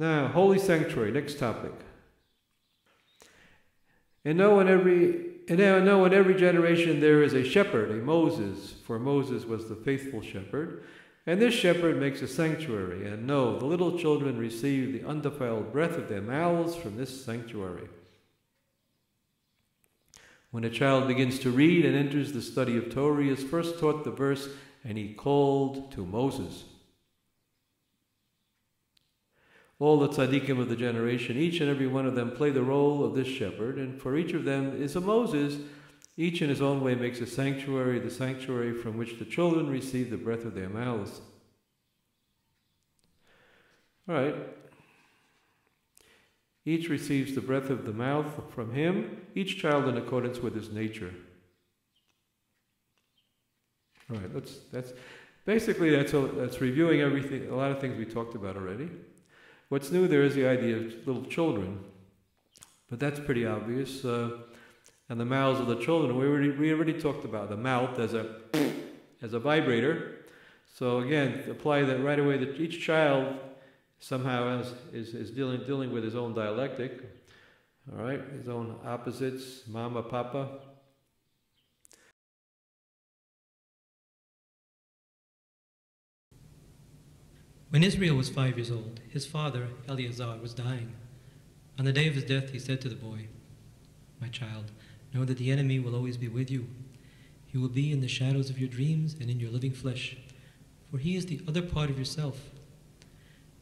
Now, holy sanctuary, next topic. And know in every generation there is a shepherd, a Moses, for Moses was the faithful shepherd. And this shepherd makes a sanctuary, and know, the little children receive the undefiled breath of their mouths from this sanctuary. When a child begins to read and enters the study of Torah, he is first taught the verse, and he called to Moses. All the tzaddikim of the generation, each and every one of them play the role of this shepherd, and for each of them is a Moses. Each in his own way makes a sanctuary, the sanctuary from which the children receive the breath of their mouths. All right. Each receives the breath of the mouth from him, each child in accordance with his nature. All right, that's reviewing everything, a lot of things we talked about already. What's new there is the idea of little children, but that's pretty obvious. And the mouths of the children, we already talked about the mouth as a vibrator. So again, apply that right away, that each child somehow is dealing with his own dialectic, all right, his own opposites, mama, papa. When Israel was 5 years old, his father, Eleazar, was dying. On the day of his death, he said to the boy, "My child, know that the enemy will always be with you. He will be in the shadows of your dreams and in your living flesh, for he is the other part of yourself.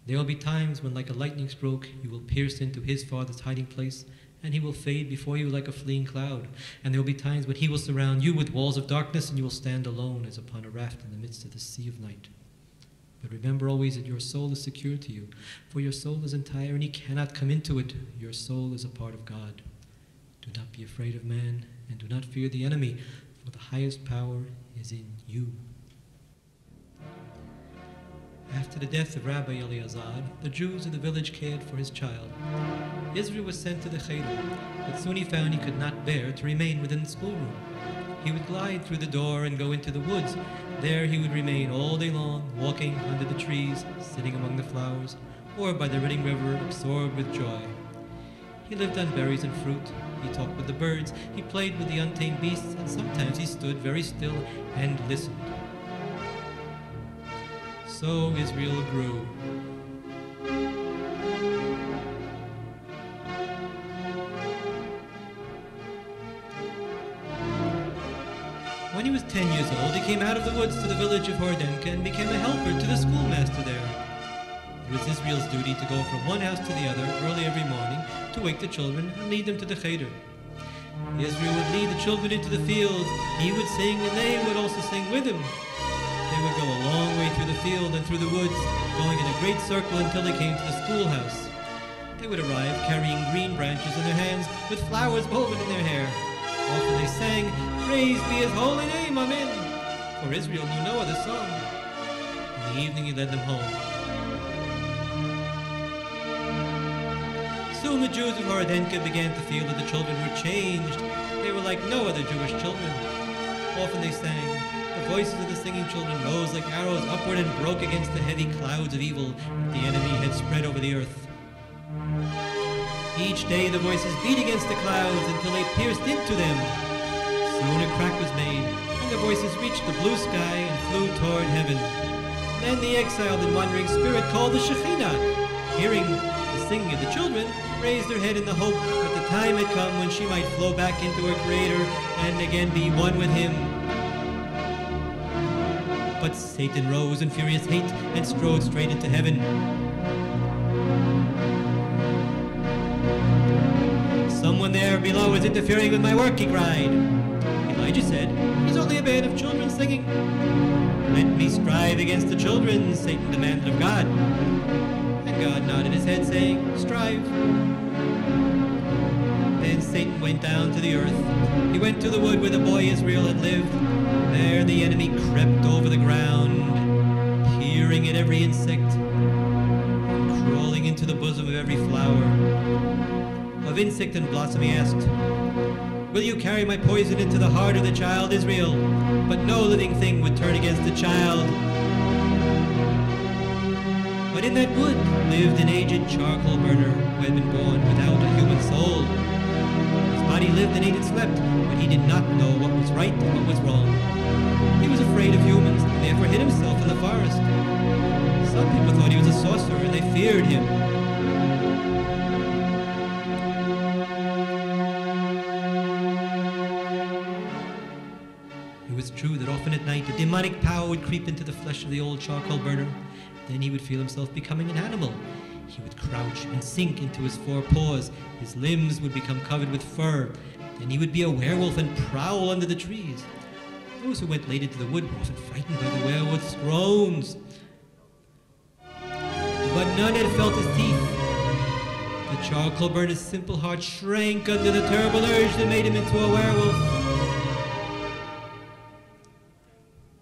There will be times when, like a lightning stroke, you will pierce into his father's hiding place, and he will fade before you like a fleeing cloud. And there will be times when he will surround you with walls of darkness, and you will stand alone as upon a raft in the midst of the sea of night. But remember always that your soul is secure to you, for your soul is entire, and he cannot come into it. Your soul is a part of God. Do not be afraid of man, and do not fear the enemy, for the highest power is in you." After the death of Rabbi Eleazar, the Jews of the village cared for his child. Israel was sent to the cheder, but soon he found he could not bear to remain within the schoolroom. He would glide through the door and go into the woods. There he would remain all day long, walking under the trees, sitting among the flowers, or by the running river, absorbed with joy. He lived on berries and fruit. He talked with the birds. He played with the untamed beasts, and sometimes he stood very still and listened. So Israel grew. When he was 10 years old, he came out of the woods to the village of Hordenka and became a helper to the schoolmaster there. It was Israel's duty to go from one house to the other early every morning to wake the children and lead them to the cheder. Israel would lead the children into the fields. He would sing, and they would also sing with him. They would go a long way through the field and through the woods, going in a great circle until they came to the schoolhouse. They would arrive carrying green branches in their hands with flowers woven in their hair. Often they sang, "Praised be his holy name, Amen," for Israel knew no other song. In the evening he led them home. Soon the Jews of Hordenka began to feel that the children were changed. They were like no other Jewish children. Often they sang. The voices of the singing children rose like arrows upward and broke against the heavy clouds of evil that the enemy had spread over the earth. Each day the voices beat against the clouds until they pierced into them. Soon a crack was made, and the voices reached the blue sky and flew toward heaven. Then the exiled and wandering spirit called the Shekhinah, hearing the singing of the children, raised her head in the hope that the time had come when she might flow back into her Creator and again be one with Him. But Satan rose in furious hate and strode straight into heaven. "Someone there below is interfering with my work," he cried. Elijah said, "He's only a band of children singing." "Let me strive against the children," Satan demanded of God. And God nodded his head, saying, "Strive." Then Satan went down to the earth. He went to the wood where the boy Israel had lived. There the enemy crept over the ground, peering at every insect, and crawling into the bosom of every flower. Of insect and blossom he asked, "Will you carry my poison into the heart of the child Israel?" But no living thing would turn against the child. But in that wood lived an aged charcoal burner who had been born without a human soul. His body lived and ate and slept, but he did not know what was right and what was wrong. He was afraid of humans, and therefore hid himself in the forest. Some people thought he was a sorcerer, and they feared him. It was true that often at night a demonic power would creep into the flesh of the old charcoal burner. Then he would feel himself becoming an animal. He would crouch and sink into his four paws. His limbs would become covered with fur. Then he would be a werewolf and prowl under the trees. Those who went late into the wood were often frightened by the werewolf's groans. But none had felt his teeth. The charcoal burner's simple heart shrank under the terrible urge that made him into a werewolf.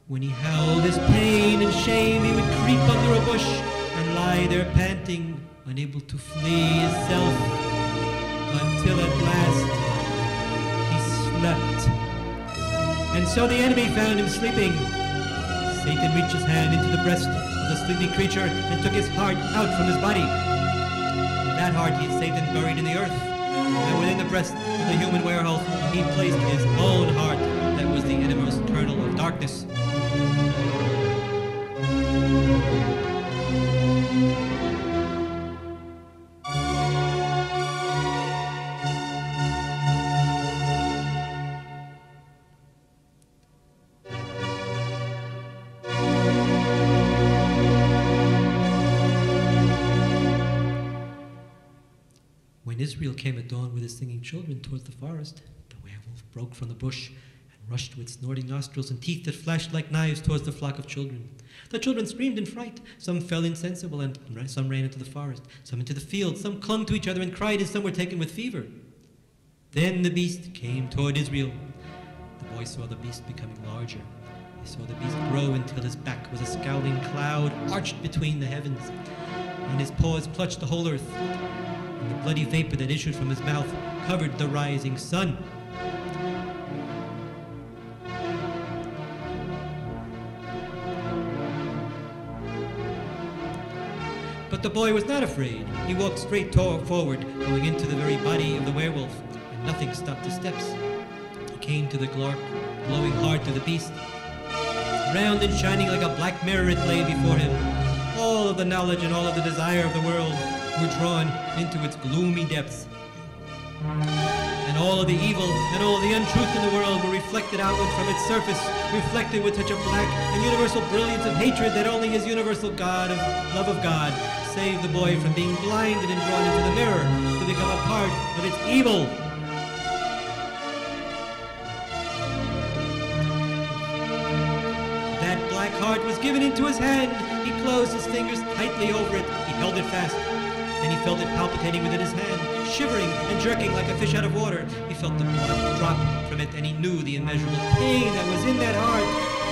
When he howled his pain and shame, he would creep under a bush and lie there panting, unable to flee himself, until at last he slept. And so the enemy found him sleeping. Satan reached his hand into the breast of the sleeping creature and took his heart out from his body. That heart he had Satan buried in the earth, and within the breast of the human werewolf he placed his own heart that was the innermost kernel of darkness. When Israel came at dawn with his singing children towards the forest, the werewolf broke from the bush and rushed with snorting nostrils and teeth that flashed like knives towards the flock of children. The children screamed in fright. Some fell insensible, and some ran into the forest, some into the field, some clung to each other and cried, and some were taken with fever. Then the beast came toward Israel. The boy saw the beast becoming larger. He saw the beast grow until his back was a scowling cloud arched between the heavens, and his paws clutched the whole earth. And the bloody vapor that issued from his mouth covered the rising sun. But the boy was not afraid. He walked straight forward, going into the very body of the werewolf, and nothing stopped his steps. He came to the glowing heart of the beast. Round and shining like a black mirror it lay before him. All of the knowledge and all of the desire of the world were drawn into its gloomy depths. And all of the evil and all of the untruth in the world were reflected outward from its surface, reflected with such a black and universal brilliance of hatred that only his universal God of love of God saved the boy from being blinded and drawn into the mirror to become a part of its evil. That black heart was given into his hand. He closed his fingers tightly over it. He held it fast. Then he felt it palpitating within his hand, shivering and jerking like a fish out of water. He felt the blood drop from it, and he knew the immeasurable pain that was in that heart,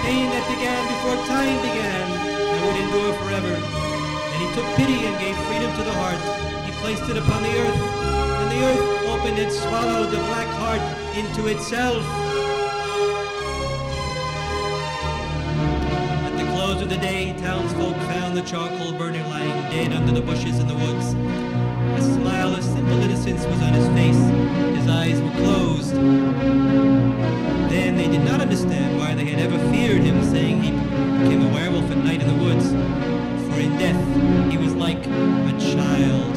pain that began before time began and would endure forever. Then he took pity and gave freedom to the heart. He placed it upon the earth, and the earth opened and swallowed the black heart into itself. Of the day, townsfolk found the charcoal burner lying dead under the bushes in the woods. A smile of simple innocence was on his face. His eyes were closed. Then they did not understand why they had ever feared him, saying he became a werewolf at night in the woods. For in death, he was like a child.